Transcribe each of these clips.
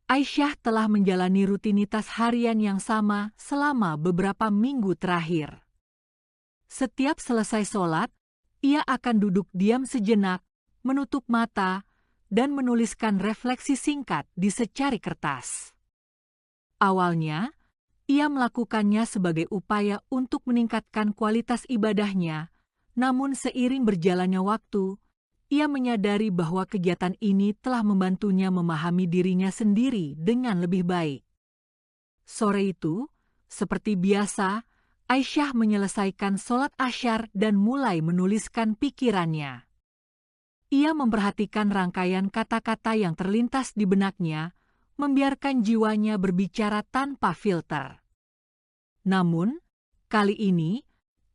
Aisyah telah menjalani rutinitas harian yang sama selama beberapa minggu terakhir. Setiap selesai sholat, ia akan duduk diam sejenak, menutup mata, dan menuliskan refleksi singkat di secari kertas. Awalnya, ia melakukannya sebagai upaya untuk meningkatkan kualitas ibadahnya, namun seiring berjalannya waktu, ia menyadari bahwa kegiatan ini telah membantunya memahami dirinya sendiri dengan lebih baik. Sore itu, seperti biasa, Aisyah menyelesaikan sholat Asyar dan mulai menuliskan pikirannya. Ia memperhatikan rangkaian kata-kata yang terlintas di benaknya, membiarkan jiwanya berbicara tanpa filter. Namun, kali ini,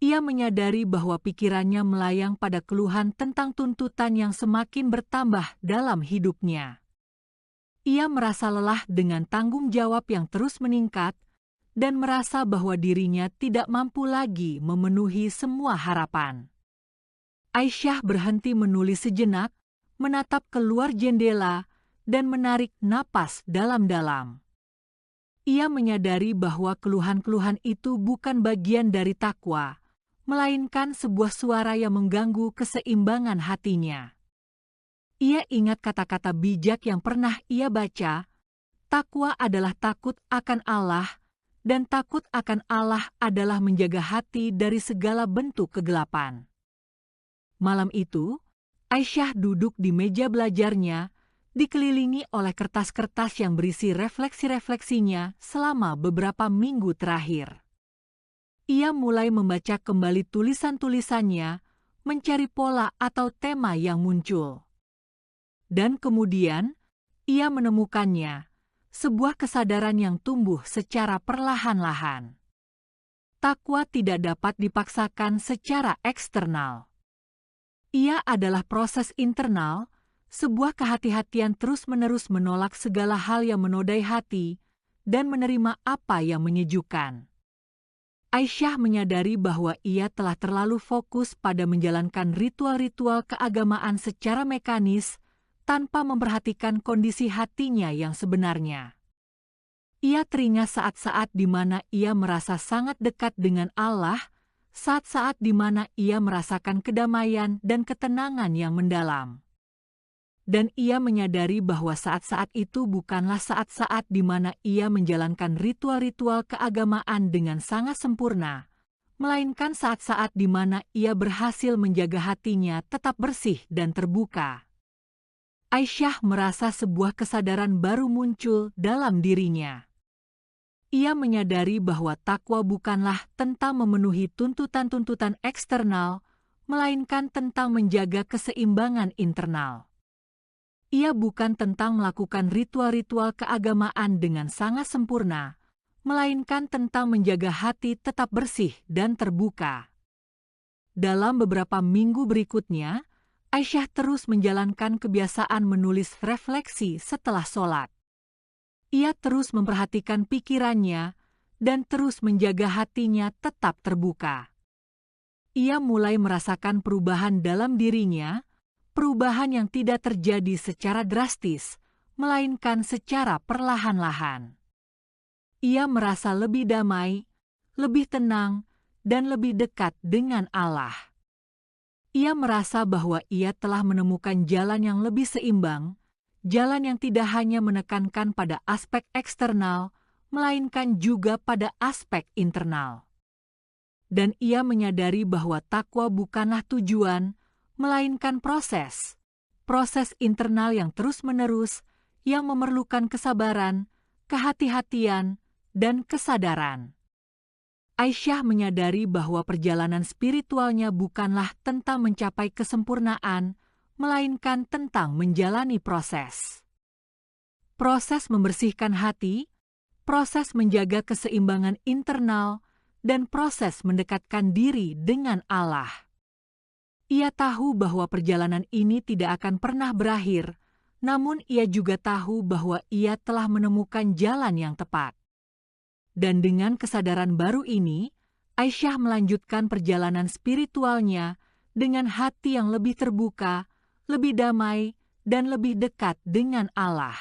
ia menyadari bahwa pikirannya melayang pada keluhan tentang tuntutan yang semakin bertambah dalam hidupnya. Ia merasa lelah dengan tanggung jawab yang terus meningkat dan merasa bahwa dirinya tidak mampu lagi memenuhi semua harapan. Aisyah berhenti menulis sejenak, menatap keluar jendela, dan menarik napas dalam-dalam. Ia menyadari bahwa keluhan-keluhan itu bukan bagian dari takwa, melainkan sebuah suara yang mengganggu keseimbangan hatinya. Ia ingat kata-kata bijak yang pernah ia baca, takwa adalah takut akan Allah, dan takut akan Allah adalah menjaga hati dari segala bentuk kegelapan. Malam itu, Aisyah duduk di meja belajarnya, dikelilingi oleh kertas-kertas yang berisi refleksi-refleksinya selama beberapa minggu terakhir. Ia mulai membaca kembali tulisan-tulisannya, mencari pola atau tema yang muncul. Dan kemudian, ia menemukannya, sebuah kesadaran yang tumbuh secara perlahan-lahan. Takwa tidak dapat dipaksakan secara eksternal. Ia adalah proses internal, sebuah kehati-hatian terus-menerus menolak segala hal yang menodai hati dan menerima apa yang menyejukkan. Aisyah menyadari bahwa ia telah terlalu fokus pada menjalankan ritual-ritual keagamaan secara mekanis tanpa memperhatikan kondisi hatinya yang sebenarnya. Ia teringat saat-saat di mana ia merasa sangat dekat dengan Allah, saat-saat di mana ia merasakan kedamaian dan ketenangan yang mendalam. Dan ia menyadari bahwa saat-saat itu bukanlah saat-saat di mana ia menjalankan ritual-ritual keagamaan dengan sangat sempurna, melainkan saat-saat di mana ia berhasil menjaga hatinya tetap bersih dan terbuka. Aisyah merasa sebuah kesadaran baru muncul dalam dirinya. Ia menyadari bahwa takwa bukanlah tentang memenuhi tuntutan-tuntutan eksternal, melainkan tentang menjaga keseimbangan internal. Ia bukan tentang melakukan ritual-ritual keagamaan dengan sangat sempurna, melainkan tentang menjaga hati tetap bersih dan terbuka. Dalam beberapa minggu berikutnya, Aisyah terus menjalankan kebiasaan menulis refleksi setelah sholat. Ia terus memperhatikan pikirannya dan terus menjaga hatinya tetap terbuka. Ia mulai merasakan perubahan dalam dirinya, perubahan yang tidak terjadi secara drastis, melainkan secara perlahan-lahan. Ia merasa lebih damai, lebih tenang, dan lebih dekat dengan Allah. Ia merasa bahwa ia telah menemukan jalan yang lebih seimbang, jalan yang tidak hanya menekankan pada aspek eksternal, melainkan juga pada aspek internal. Dan ia menyadari bahwa takwa bukanlah tujuan, melainkan proses internal yang terus-menerus, yang memerlukan kesabaran, kehati-hatian, dan kesadaran. Aisyah menyadari bahwa perjalanan spiritualnya bukanlah tentang mencapai kesempurnaan, melainkan tentang menjalani proses. Proses membersihkan hati, proses menjaga keseimbangan internal, dan proses mendekatkan diri dengan Allah. Ia tahu bahwa perjalanan ini tidak akan pernah berakhir, namun ia juga tahu bahwa ia telah menemukan jalan yang tepat. Dan dengan kesadaran baru ini, Aisyah melanjutkan perjalanan spiritualnya dengan hati yang lebih terbuka, lebih damai, dan lebih dekat dengan Allah.